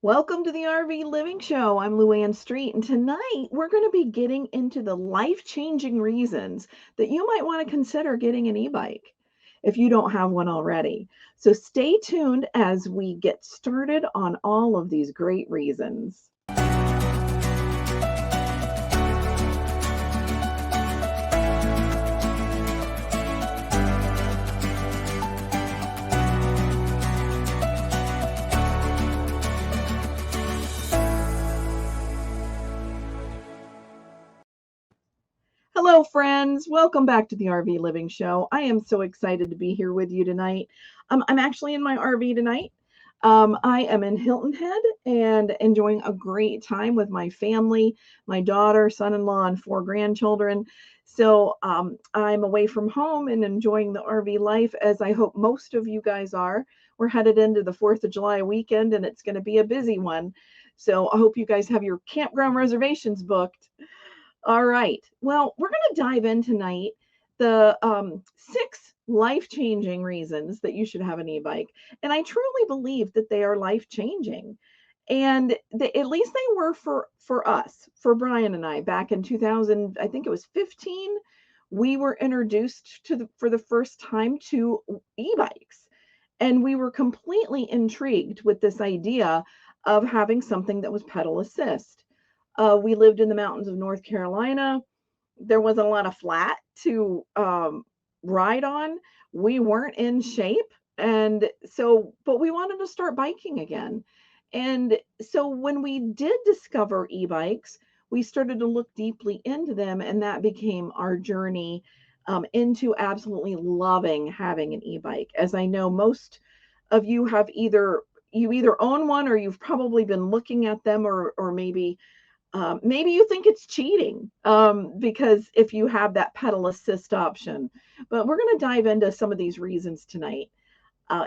Welcome to the RV Living Show. I'm Luann Street, and tonight we're going to be getting into the life-changing reasons that you might want to consider getting an e-bike if you don't have one already. So stay tuned as we get started on all of these great reasons. Hello, friends. Welcome back to the RV Living Show. I am so excited to be here with you tonight. I'm actually in my RV tonight. I am in Hilton Head and enjoying a great time with my family, my daughter, son-in-law, and 4 grandchildren. So I'm away from home and enjoying the RV life, as I hope most of you guys are. We're headed into the 4th of July weekend, and it's going to be a busy one. So I hope you guys have your campground reservations booked. All right. Well, we're going to dive in tonight the 6 life-changing reasons that you should have an e-bike. And I truly believe that they are life-changing. And at least they were for us, for Brian and I, back in 2000, I think it was 15, we were introduced for the first time to e-bikes. And we were completely intrigued with this idea of having something that was pedal assist. We lived in the mountains of North Carolina. There wasn't a lot of flat to ride on. We weren't in shape. And so, but we wanted to start biking again. And so when we did discover e-bikes, we started to look deeply into them. And that became our journey into absolutely loving having an e-bike. As I know, most of you have either own one, or you've probably been looking at them, or maybe you think it's cheating because if you have that pedal assist option. But we're going to dive into some of these reasons tonight.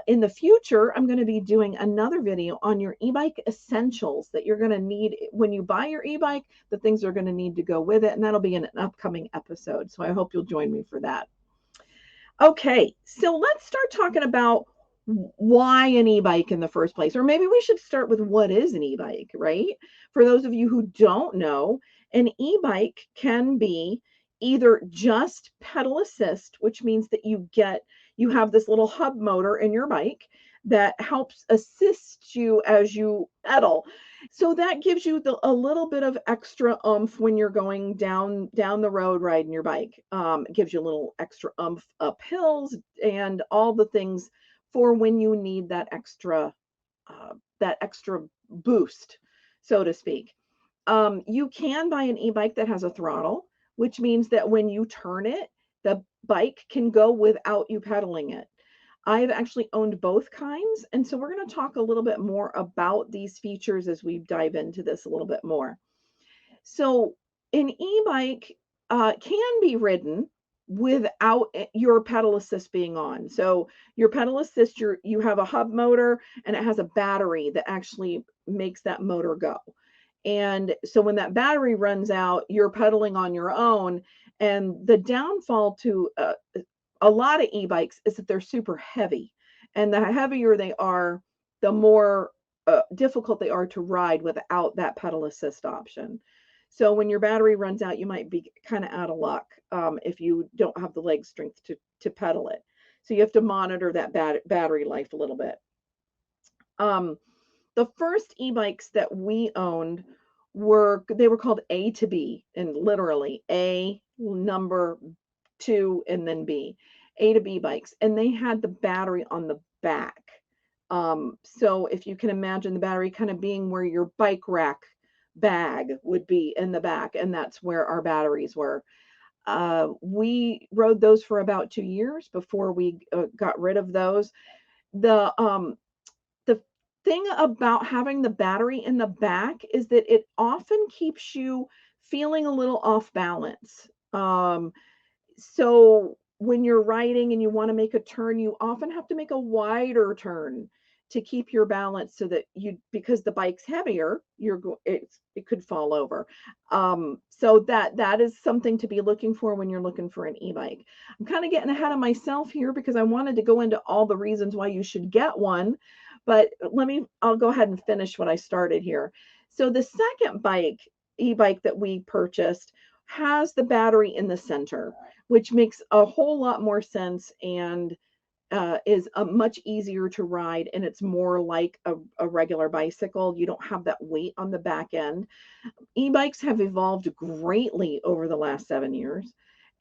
In the future, I'm going to be doing another video on your e-bike essentials that you're going to need when you buy your e-bike, the things you're going to need to go with it. And that'll be in an upcoming episode. So I hope you'll join me for that. Okay, so let's start talking about why an e-bike in the first place, or maybe we should start with what is an e-bike, right? For those of you who don't know, an e-bike can be either just pedal assist, which means that you have this little hub motor in your bike that helps assist you as you pedal. So that gives you a little bit of extra oomph when you're going down the road riding your bike. It gives you a little extra oomph up hills and all the things for when you need that extra boost, so to speak. You can buy an e-bike that has a throttle, which means that when you turn it, the bike can go without you pedaling it. I've actually owned both kinds, and so we're going to talk a little bit more about these features as we dive into this a little bit more. So an e-bike can be ridden without your pedal assist being on. So your pedal assist, you have a hub motor, and it has a battery that actually makes that motor go. And so when that battery runs out, you're pedaling on your own. And the downfall to a lot of e-bikes is that they're super heavy. And the heavier they are, the more difficult they are to ride without that pedal assist option. So when your battery runs out, you might be kind of out of luck if you don't have the leg strength to pedal it. So you have to monitor that battery life a little bit. The first e-bikes that we owned were called A to B, and literally A number 2 and then B, A to B bikes, and they had the battery on the back. So if you can imagine the battery kind of being where your bike rack bag would be in the back, and that's where our batteries were. We rode those for about 2 years before we got rid of those. The thing about having the battery in the back is that it often keeps you feeling a little off balance. So when you're riding and you want to make a turn, you often have to make a wider turn to keep your balance so that because the bike's heavier, it could fall over. So that is something to be looking for when you're looking for an e-bike. I'm kind of getting ahead of myself here because I wanted to go into all the reasons why you should get one. But I'll go ahead and finish what I started here. So the second e-bike that we purchased has the battery in the center, which makes a whole lot more sense and is much easier to ride, and it's more like a regular bicycle. You don't have that weight on the back end. E-bikes have evolved greatly over the last 7 years,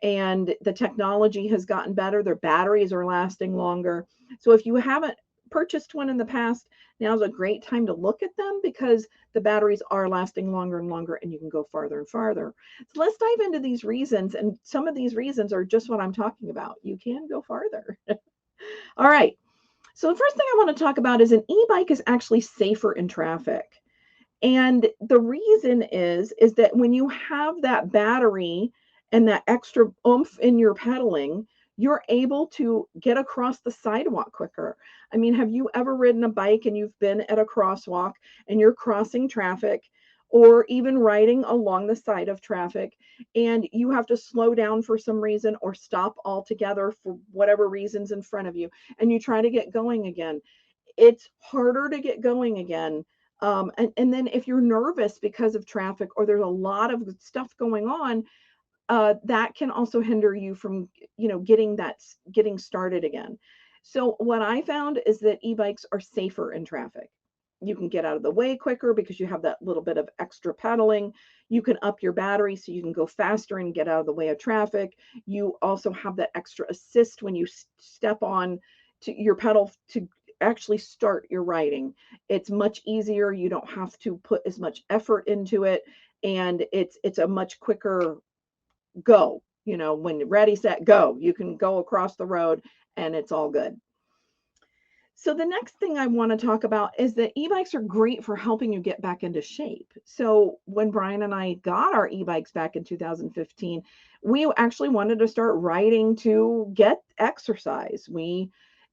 and the technology has gotten better. Their batteries are lasting longer. So if you haven't purchased one in the past, now's a great time to look at them because the batteries are lasting longer and longer, and you can go farther and farther. So let's dive into these reasons, and some of these reasons are just what I'm talking about. You can go farther. All right. So the first thing I want to talk about is an e-bike is actually safer in traffic. And the reason is that when you have that battery and that extra oomph in your pedaling, you're able to get across the sidewalk quicker. I mean, have you ever ridden a bike and you've been at a crosswalk and you're crossing traffic, or even riding along the side of traffic, and you have to slow down for some reason or stop altogether for whatever reasons in front of you, and you try to get going again? It's harder to get going again. And then if you're nervous because of traffic or there's a lot of stuff going on, that can also hinder you from, getting started again. So what I found is that e-bikes are safer in traffic. You can get out of the way quicker because you have that little bit of extra pedaling. You can up your battery so you can go faster and get out of the way of traffic. You also have that extra assist when you step on to your pedal to actually start your riding. It's much easier. You don't have to put as much effort into it, and it's a much quicker go. When ready, set, go, you can go across the road and it's all good. So the next thing I want to talk about is that e-bikes are great for helping you get back into shape. So when Brian and I got our e-bikes back in 2015, we actually wanted to start riding to get exercise.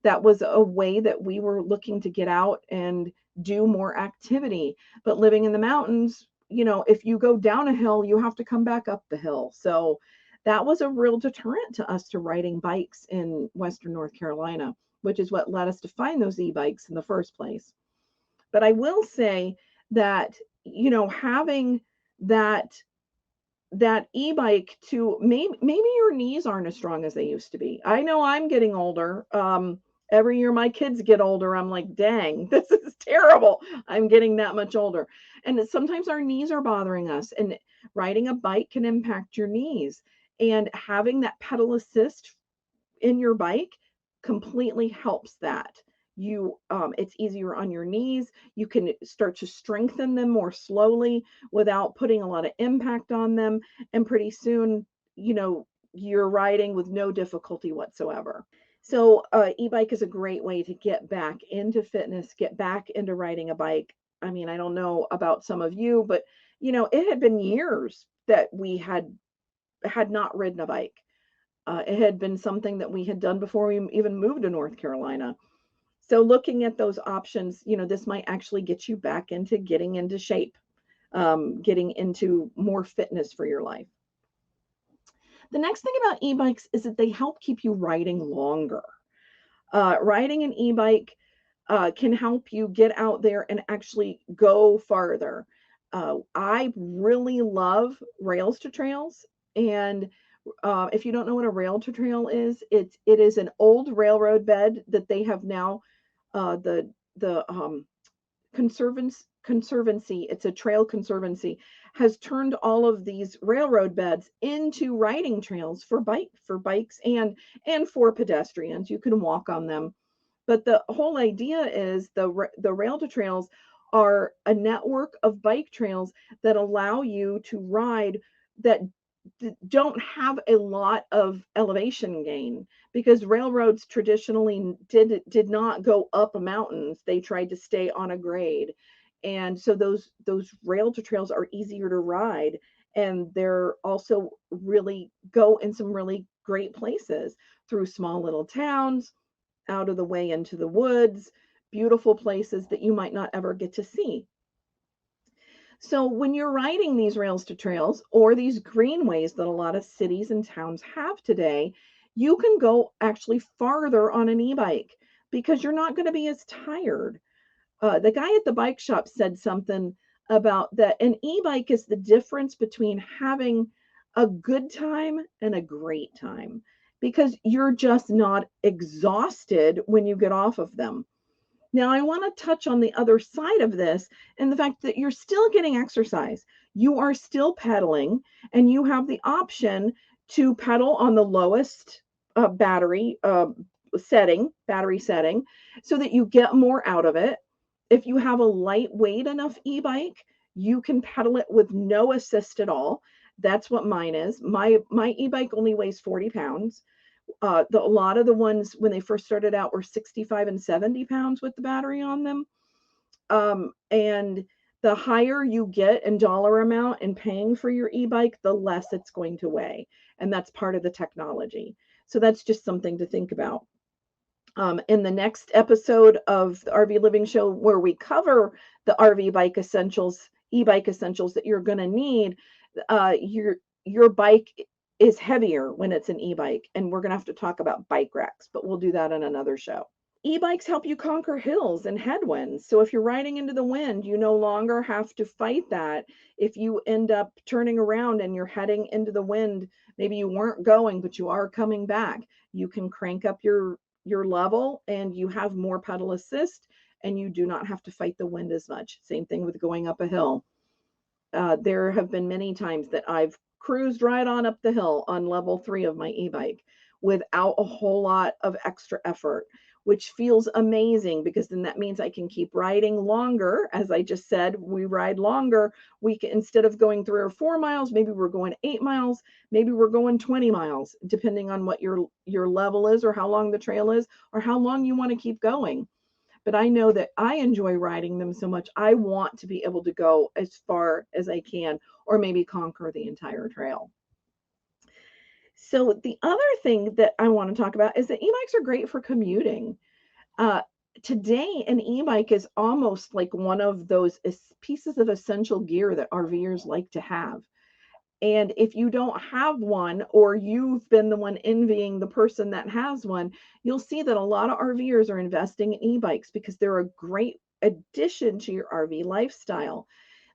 That was a way that we were looking to get out and do more activity. But living in the mountains, if you go down a hill, you have to come back up the hill. So that was a real deterrent to us to riding bikes in Western North Carolina, which is what led us to find those e-bikes in the first place. But I will say that, having that e-bike to maybe your knees aren't as strong as they used to be. I know I'm getting older. Every year my kids get older, I'm like, dang, this is terrible. I'm getting that much older. And sometimes our knees are bothering us, and riding a bike can impact your knees. And having that pedal assist in your bike completely helps that. It's easier on your knees. You can start to strengthen them more slowly without putting a lot of impact on them. And pretty soon, you're riding with no difficulty whatsoever. So e-bike is a great way to get back into fitness, get back into riding a bike. I mean, I don't know about some of you, but it had been years that we had not ridden a bike. It had been something that we had done before we even moved to North Carolina. So looking at those options, this might actually get you back into getting into shape, getting into more fitness for your life. The next thing about e-bikes is that they help keep you riding longer. Riding an e-bike can help you get out there and actually go farther. I really love rails to trails. And if you don't know what a rail to trail is, it is an old railroad bed that they have now, the conservancy, it's a trail conservancy, has turned all of these railroad beds into riding trails for bikes and for pedestrians. You can walk on them. But the whole idea is the rail to trails are a network of bike trails that allow you to ride that don't have a lot of elevation gain, because railroads traditionally did not go up mountains. They tried to stay on a grade. And so those rail to trails are easier to ride, and they're also really go in some really great places through small little towns, out of the way into the woods, beautiful places that you might not ever get to see. So when you're riding these rails to trails or these greenways that a lot of cities and towns have today, you can go actually farther on an e-bike because you're not going to be as tired. the guy at the bike shop said something about that an e-bike is the difference between having a good time and a great time, because you're just not exhausted when you get off of them. Now, I want to touch on the other side of this and the fact that you're still getting exercise. You are still pedaling, and you have the option to pedal on the lowest battery setting so that you get more out of it. If you have a lightweight enough e-bike, you can pedal it with no assist at all. That's what mine is. My e-bike only weighs 40 pounds. A lot of the ones when they first started out were 65 and 70 pounds with the battery on them. And the higher you get in dollar amount and paying for your e-bike, the less it's going to weigh. And that's part of the technology. So that's just something to think about. In the next episode of the RV Living Show, where we cover the RV bike essentials, e-bike essentials that you're going to need, your bike is heavier when it's an e-bike, and we're going to have to talk about bike racks, but we'll do that in another show. E-bikes help you conquer hills and headwinds. So if you're riding into the wind, you no longer have to fight that. If you end up turning around and you're heading into the wind, maybe you weren't going, but you are coming back, you can crank up your level and you have more pedal assist, and you do not have to fight the wind as much. Same thing with going up a hill. There have been many times that I've cruised right on up the hill on level 3 of my e-bike without a whole lot of extra effort, which feels amazing, because then that means I can keep riding longer. As I just said, we ride longer. We can, instead of going 3 or 4 miles, maybe we're going 8 miles, maybe we're going 20 miles, depending on what your level is, or how long the trail is, or how long you want to keep going. But I know that I enjoy riding them so much. I want to be able to go as far as I can, or maybe conquer the entire trail. So the other thing that I want to talk about is that e-bikes are great for commuting. Today, an e-bike is almost like one of those pieces of essential gear that RVers like to have. And if you don't have one, or you've been the one envying the person that has one, you'll see that a lot of RVers are investing in e-bikes because they're a great addition to your RV lifestyle.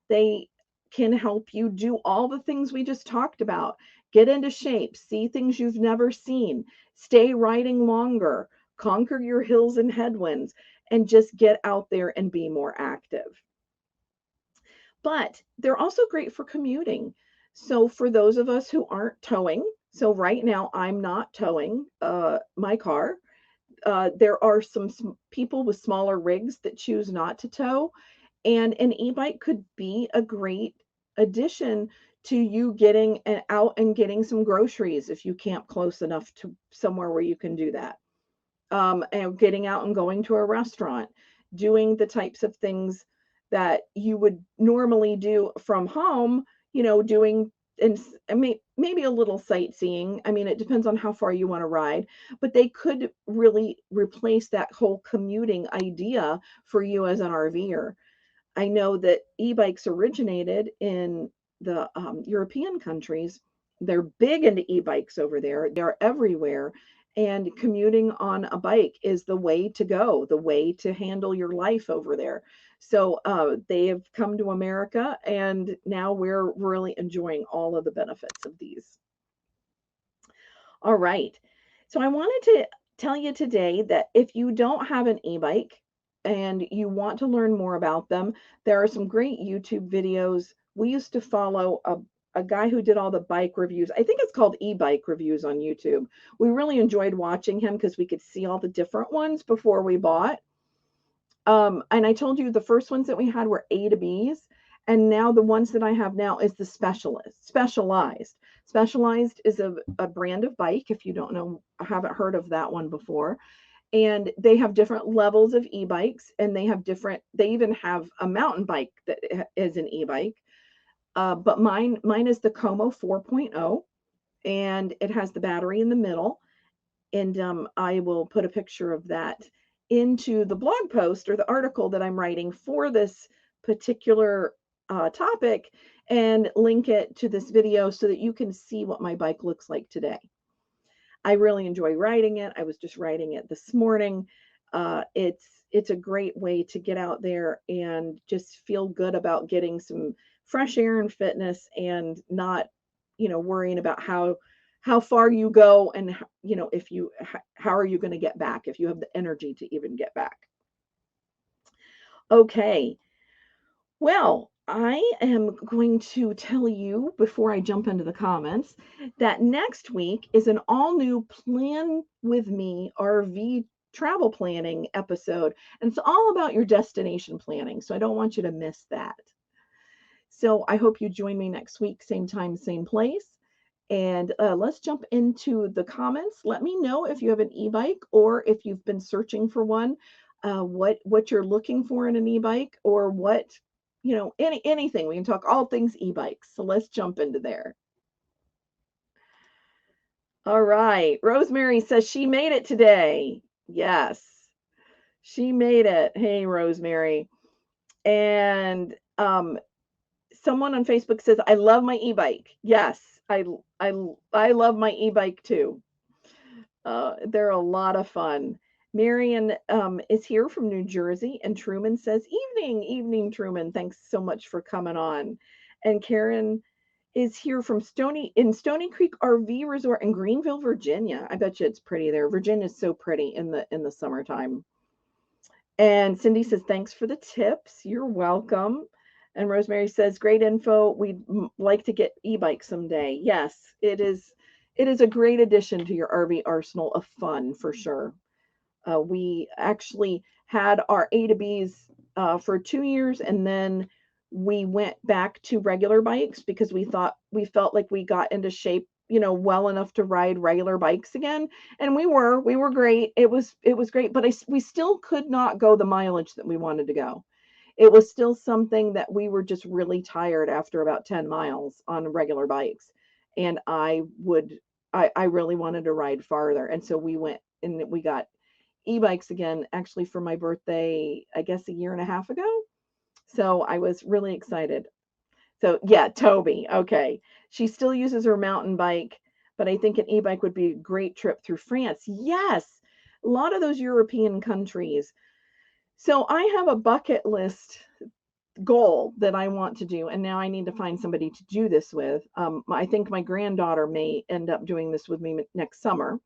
They can help you do all the things we just talked about. Get into shape, see things you've never seen, stay riding longer, conquer your hills and headwinds, and just get out there and be more active. But they're also great for commuting. So for those of us who aren't towing, so right now I'm not towing my car. There are some people with smaller rigs that choose not to tow, and an e-bike could be a great addition to you getting out and getting some groceries if you camp close enough to somewhere where you can do that. And getting out and going to a restaurant, doing the types of things that you would normally do from home, doing, and maybe a little sightseeing. I mean, it depends on how far you want to ride, but they could really replace that whole commuting idea for you as an RVer. I know that e-bikes originated in the European countries. They're big into e-bikes over there. They're everywhere. And commuting on a bike is the way to go, the way to handle your life over there. So they have come to America, and now we're really enjoying all of the benefits of these. All right. So I wanted to tell you today that if you don't have an e-bike and you want to learn more about them, there are some great YouTube videos. We used to follow a guy who did all the bike reviews. I think it's called e-bike reviews on YouTube. We really enjoyed watching him because we could see all the different ones before we bought. And I told you the first ones that we had were A to B's, and now the ones that I have now is the Specialized. Specialized is a brand of bike, if you don't know, I haven't heard of that one before. And they have different levels of e-bikes, and they even have a mountain bike that is an e-bike. But mine is the Como 4.0, and it has the battery in the middle. And I will put a picture of that into the blog post or the article that I'm writing for this particular topic, and link it to this video so that you can see what my bike looks like today. I really enjoy riding it. I was just riding it this morning. It's it's a great way to get out there and just feel good about getting some fresh air and fitness, and not, worrying about how far you go, and if you how are you going to get back, if you have the energy to even get back. Okay. Well, I am going to tell you before I jump into the comments that next week is an all new Plan with Me RV travel planning episode. And it's all about your destination planning. So I don't want you to miss that. So I hope you join me next week, same time, same place. And let's jump into the comments. Let me know if you have an e-bike, or if you've been searching for one, what you're looking for in an e-bike, or what, anything. We can talk all things e-bikes. So let's jump into there. All right. Rosemary says she made it today. Yes, she made it. Hey, Rosemary. And someone on Facebook says, I love my e-bike. Yes, I love my e-bike too. They're a lot of fun. Marion is here from New Jersey, and Truman says, evening, Truman. Thanks so much for coming on. And Karen is here from Stony Creek RV Resort in Greenville, Virginia. I bet you it's pretty there. Virginia is so pretty in the summertime. And Cindy says, thanks for the tips. You're welcome. And Rosemary says, great info. We'd like to get e-bikes someday. Yes, it is a great addition to your RV arsenal of fun, for sure. We actually had our A to Bs for 2 years, and then we went back to regular bikes because we felt like we got into shape, well enough to ride regular bikes again. And we were great. It was great, but we still could not go the mileage that we wanted to go. It was still something that we were just really tired after about 10 miles on regular bikes. And I really wanted to ride farther. And so we went and we got e-bikes again, actually for my birthday, I guess a year and a half ago. So I was really excited. So yeah, Toby. Okay. She still uses her mountain bike, but I think an e-bike would be a great trip through France. Yes. A lot of those European countries. So I have a bucket list goal that I want to do, and now I need to find somebody to do this with. I think my granddaughter may end up doing this with me next summer.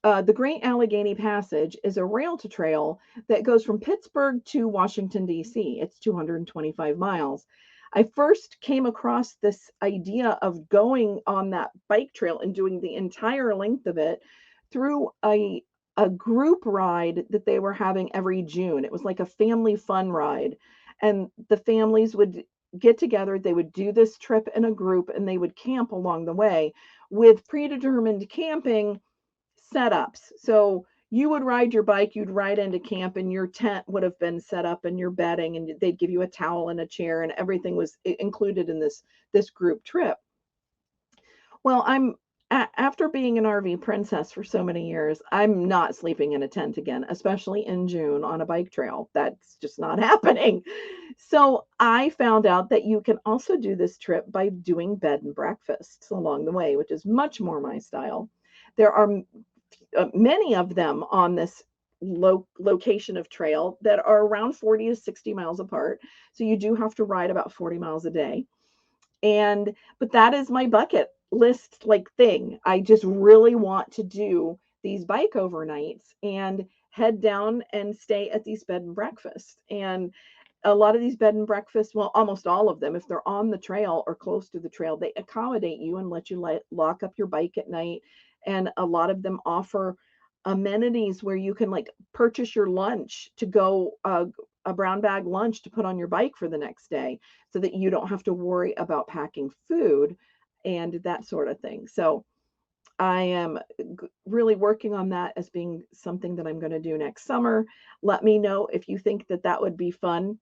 The Great Allegheny Passage is a rail-to-trail that goes from Pittsburgh to Washington, D.C. It's 225 miles. I first came across this idea of going on that bike trail and doing the entire length of it through a group ride that they were having every June. It was like a family fun ride, and the families would get together. They would do this trip in a group, and they would camp along the way with predetermined camping setups. So you would ride your bike, you'd ride into camp, and your tent would have been set up, and your bedding, and they'd give you a towel and a chair, and everything was included in this group trip. Well, after being an RV princess for so many years, I'm not sleeping in a tent again, especially in June on a bike trail. That's just not happening. So I found out that you can also do this trip by doing bed and breakfasts along the way, which is much more my style. There are many of them on this location of trail that are around 40 to 60 miles apart. So you do have to ride about 40 miles a day. But that is my bucket list thing. I just really want to do these bike overnights and head down and stay at these bed and breakfasts. And a lot of these bed and breakfasts, well, almost all of them, if they're on the trail or close to the trail, they accommodate you and let you lock up your bike at night. And a lot of them offer amenities where you can purchase your lunch to go, a brown bag lunch to put on your bike for the next day, so that you don't have to worry about packing food and that sort of thing. So I am really working on that as being something that I'm going to do next summer. Let me know if you think that would be fun.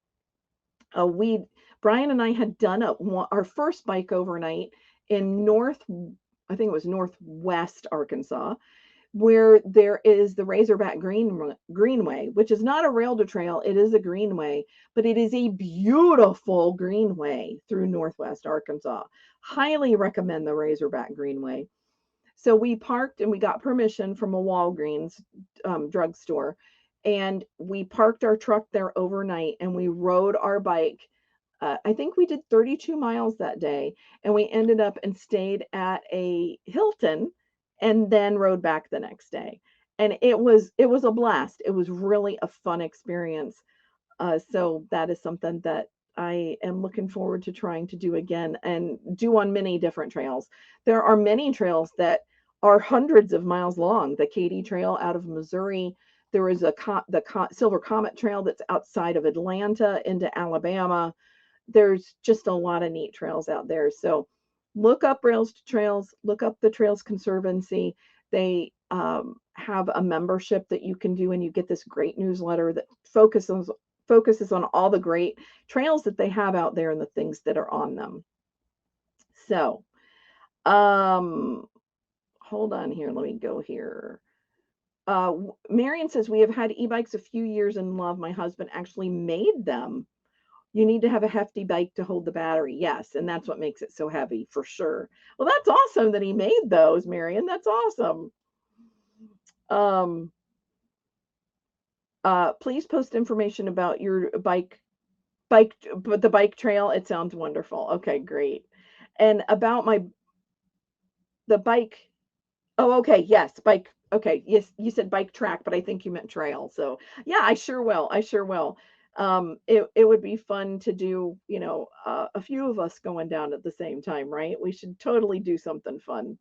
Brian and I had done our first bike overnight in I think it was Northwest Arkansas, where there is the Razorback Greenway, which is not a rail to trail. It is a greenway, but it is a beautiful greenway through Northwest Arkansas. Highly recommend the Razorback Greenway. So we parked and we got permission from a Walgreens drugstore, And we parked our truck there overnight and we rode our bike. I think we did 32 miles that day, and we ended up and stayed at a Hilton and then rode back the next day. And it was a blast. It was really a fun experience. So that is something that I am looking forward to trying to do again and do on many different trails. There are many trails that are hundreds of miles long. The Katy Trail out of Missouri. There is the Silver Comet Trail that's outside of Atlanta into Alabama. There's just a lot of neat trails out there. So look up Rails to Trails, look up the Trails Conservancy. They have a membership that you can do, and you get this great newsletter that focuses on all the great trails that they have out there and the things that are on them. So, hold on here. Let me go here. Marion says, we have had e-bikes a few years and love. My husband actually made them. You need to have a hefty bike to hold the battery. Yes, and that's what makes it so heavy for sure. Well, that's awesome that he made those, Marion. That's awesome. Please post information about your the bike trail. It sounds wonderful. Okay, great. And about the bike. Oh, okay. Yes. Bike. Okay. Yes. You said bike track, but I think you meant trail. So yeah, I sure will. I sure will. It would be fun to do, a few of us going down at the same time, right? We should totally do something fun.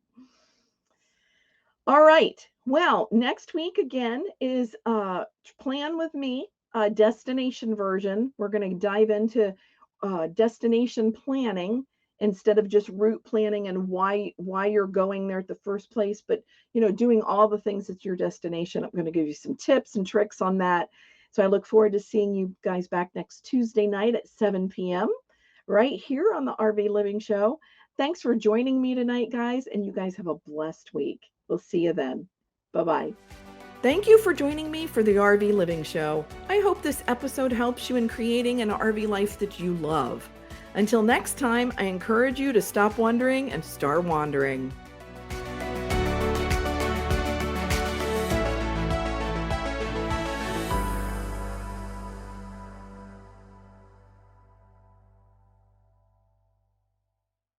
All right. Well, next week again is Plan With Me, destination version. We're going to dive into destination planning instead of just route planning and why you're going there at the first place, but doing all the things at your destination. I'm going to give you some tips and tricks on that. So I look forward to seeing you guys back next Tuesday night at 7 p.m. right here on the RV Living Show. Thanks for joining me tonight, guys, and you guys have a blessed week. We'll see you then. Bye-bye. Thank you for joining me for the RV Living Show. I hope this episode helps you in creating an RV life that you love. Until next time, I encourage you to stop wondering and start wandering.